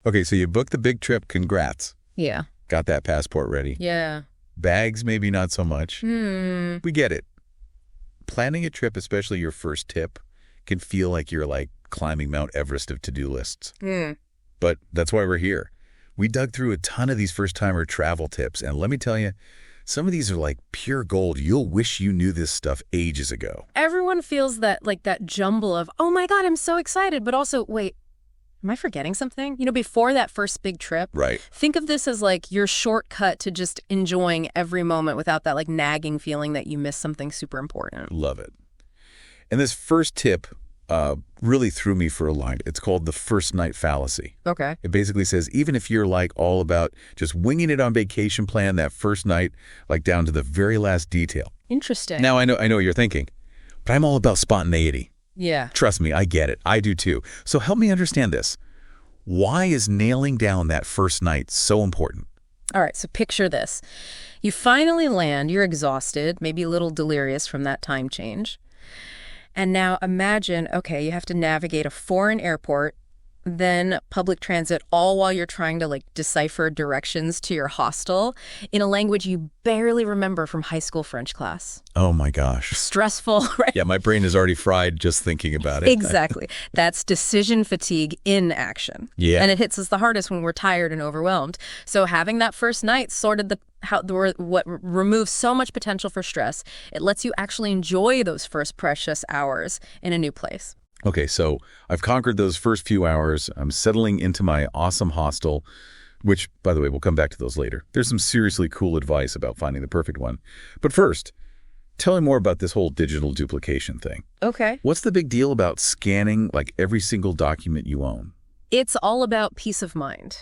Okay, so you booked the big trip. Congrats. Yeah. Got that passport ready. Yeah. Bags, maybe not so much. We get it. Planning a trip, especially your first tip, can feel like you're like climbing Mount Everest of to-do lists. But that's why we're here. We dug through a ton of these first-timer travel tips, and let me tell you, some of these are like pure gold. You'll wish you knew this stuff ages ago. Everyone feels that, like, that jumble of, oh my God, I'm so excited, but also, wait, am I forgetting something? You know, before that first big trip, Right. think of this as like your shortcut to just enjoying every moment without that like nagging feeling that you missed something super important. Love it. And this first tip really threw me for a line. It's called the first night fallacy. Okay. It basically says, even if you're like all about just winging it on vacation plan that first night, like down to the very last detail. Interesting. Now, I know what you're thinking, but I'm all about spontaneity. Yeah. Trust me, I get it. I do too. So help me understand this. Why is nailing down that first night so important? All right, so picture this. You finally land, you're exhausted, maybe a little delirious from that time change. And now imagine, okay, you have to navigate a foreign airport, then public transit, all while you're trying to like decipher directions to your hostel in a language you barely remember from high school French class. Oh my gosh. Stressful, right? Yeah, my brain is already fried just thinking about it. Exactly. That's decision fatigue in action. Yeah. And it hits us the hardest when we're tired and overwhelmed. So having that first night sorted what removes so much potential for stress. It lets you actually enjoy those first precious hours in a new place. Okay, so I've conquered those first few hours. I'm settling into my awesome hostel, which, by the way, we'll come back to those later. There's some seriously cool advice about finding the perfect one. But first, tell me more about this whole digital duplication thing. Okay. What's the big deal about scanning like every single document you own? It's all about peace of mind.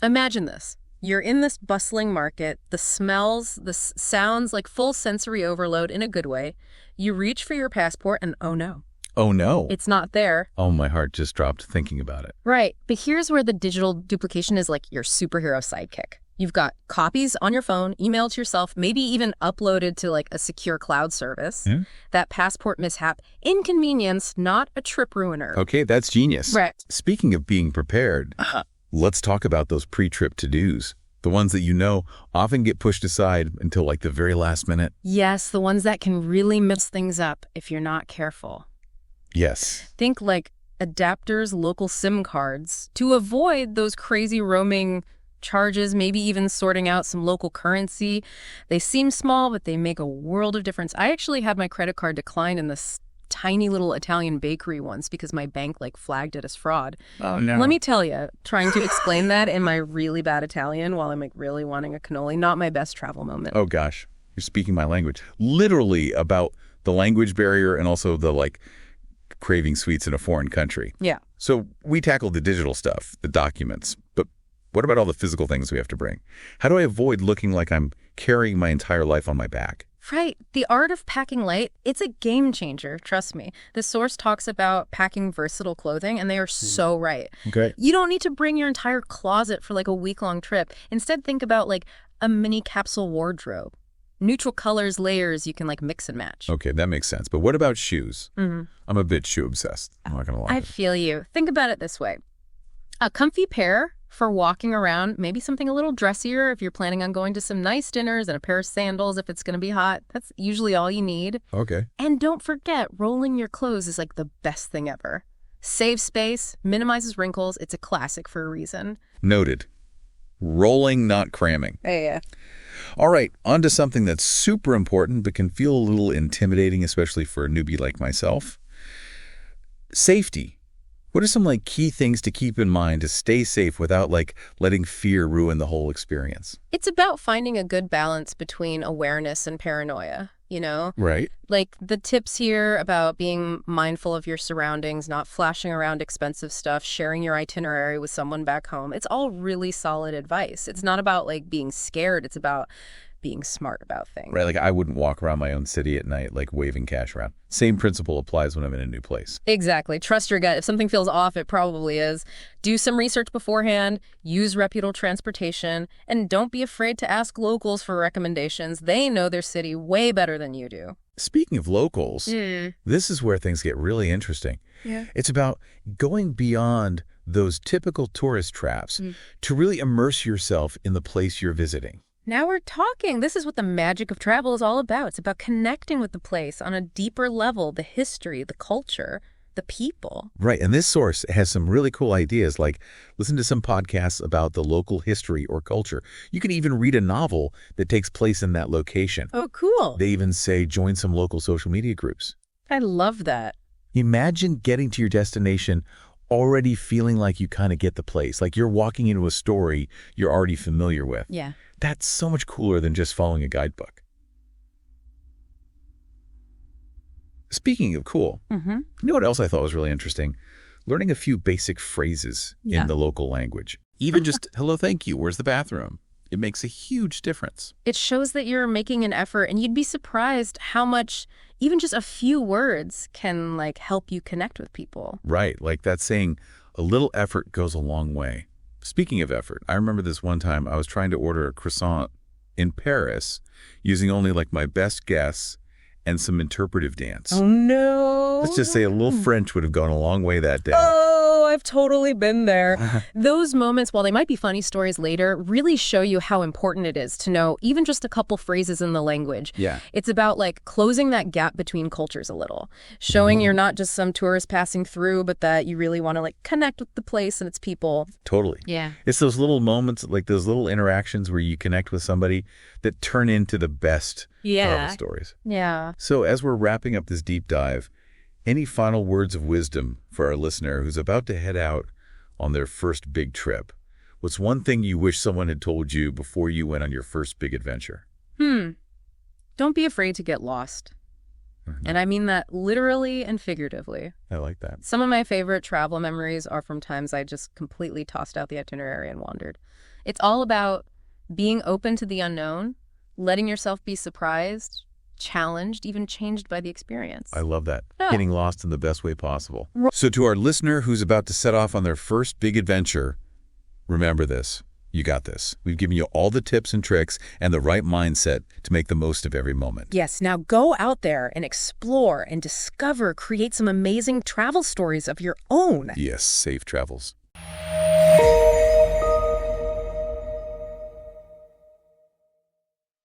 Imagine this. You're in this bustling market, the smells, the sounds, like full sensory overload in a good way. You reach for your passport and oh no. Oh no. It's not there. Oh, my heart just dropped thinking about it. Right. But here's where the digital duplication is like your superhero sidekick. You've got copies on your phone, emailed to yourself, maybe even uploaded to like a secure cloud service. Yeah. That passport mishap, inconvenience, not a trip ruiner. Okay, that's genius. Right. Speaking of being prepared, let's talk about those pre-trip to-dos. The ones that you know often get pushed aside until like the very last minute. Yes, the ones that can really mess things up if you're not careful. Yes. Think like adapters, local SIM cards, to avoid those crazy roaming charges, maybe even sorting out some local currency. They seem small, but they make a world of difference. I actually had my credit card declined in this tiny little Italian bakery once because my bank like flagged it as fraud. Oh, no. Let me tell you, trying to explain that in my really bad Italian while I'm like really wanting a cannoli, not my best travel moment. Oh, gosh. You're speaking my language. Literally about the language barrier and also the like craving sweets in a foreign country. Yeah. So we tackled the digital stuff, the documents, but what about all the physical things we have to bring? How do I avoid looking like I'm carrying my entire life on my back? Right. The art of packing light, it's a game changer, trust me. The source talks about packing versatile clothing, and they are so right. Okay. You don't need to bring your entire closet for like a week-long trip. Instead, think about like a mini capsule wardrobe. Neutral colors, layers you can like mix and match. Okay, that makes sense. But what about shoes? Mm-hmm. I'm a bit shoe obsessed. I'm not going to lie. I feel you. Think about it this way. A comfy pair for walking around, maybe something a little dressier if you're planning on going to some nice dinners, and a pair of sandals if it's going to be hot. That's usually all you need. Okay. And don't forget, rolling your clothes is like the best thing ever. Saves space, minimizes wrinkles. It's a classic for a reason. Noted. Rolling, not cramming. Yeah. All right, on to something that's super important but can feel a little intimidating, especially for a newbie like myself. Safety. What are some like key things to keep in mind to stay safe without like letting fear ruin the whole experience? It's about finding a good balance between awareness and paranoia, you know? Right. Like the tips here about being mindful of your surroundings, not flashing around expensive stuff, sharing your itinerary with someone back home. It's all really solid advice. It's not about like being scared. It's about being smart about things. Right, like I wouldn't walk around my own city at night like waving cash around. Same principle applies when I'm in a new place. Exactly. Trust your gut. If something feels off, it probably is. Do some research beforehand, use reputable transportation, and don't be afraid to ask locals for recommendations. They know their city way better than you do. Speaking of locals, this is where things get really interesting. Yeah. It's about going beyond those typical tourist traps, to really immerse yourself in the place you're visiting. Now we're talking. This is what the magic of travel is all about. It's about connecting with the place on a deeper level, the history, the culture, the people. Right, and this source has some really cool ideas, like listen to some podcasts about the local history or culture. You can even read a novel that takes place in that location. Oh, cool. They even say join some local social media groups. I love that. Imagine getting to your destination already feeling like you kind of get the place, like you're walking into a story you're already familiar with. Yeah. That's so much cooler than just following a guidebook. Speaking of cool, you know what else I thought was really interesting? Learning a few basic phrases in the local language. Even just, hello, thank you, where's the bathroom? It makes a huge difference. It shows that you're making an effort, and you'd be surprised how much even just a few words can help you connect with people. Right, like that saying, a little effort goes a long way. Speaking of effort, I remember this one time I was trying to order a croissant in Paris using only my best guess and some interpretive dance. Oh, no. Let's just say a little French would have gone a long way that day. Oh, I've totally been there. Those moments, while they might be funny stories later, really show you how important it is to know even just a couple phrases in the language. Yeah. It's about closing that gap between cultures a little, showing you're not just some tourist passing through, but that you really want to connect with the place and its people. Totally. Yeah. It's those little moments, those little interactions where you connect with somebody that turn into the best travel stories. Yeah. So as we're wrapping up this deep dive, any final words of wisdom for our listener who's about to head out on their first big trip? What's one thing you wish someone had told you before you went on your first big adventure? Don't be afraid to get lost. And I mean that literally and figuratively. I like that. Some of my favorite travel memories are from times I just completely tossed out the itinerary and wandered. It's all about being open to the unknown, letting yourself be surprised, challenged, even changed by the experience. I love that. Yeah. Getting lost in the best way possible. So to our listener who's about to set off on their first big adventure, remember this. You got this. We've given you all the tips and tricks and the right mindset to make the most of every moment. Yes, now go out there and explore and discover, create some amazing travel stories of your own. Yes, safe travels.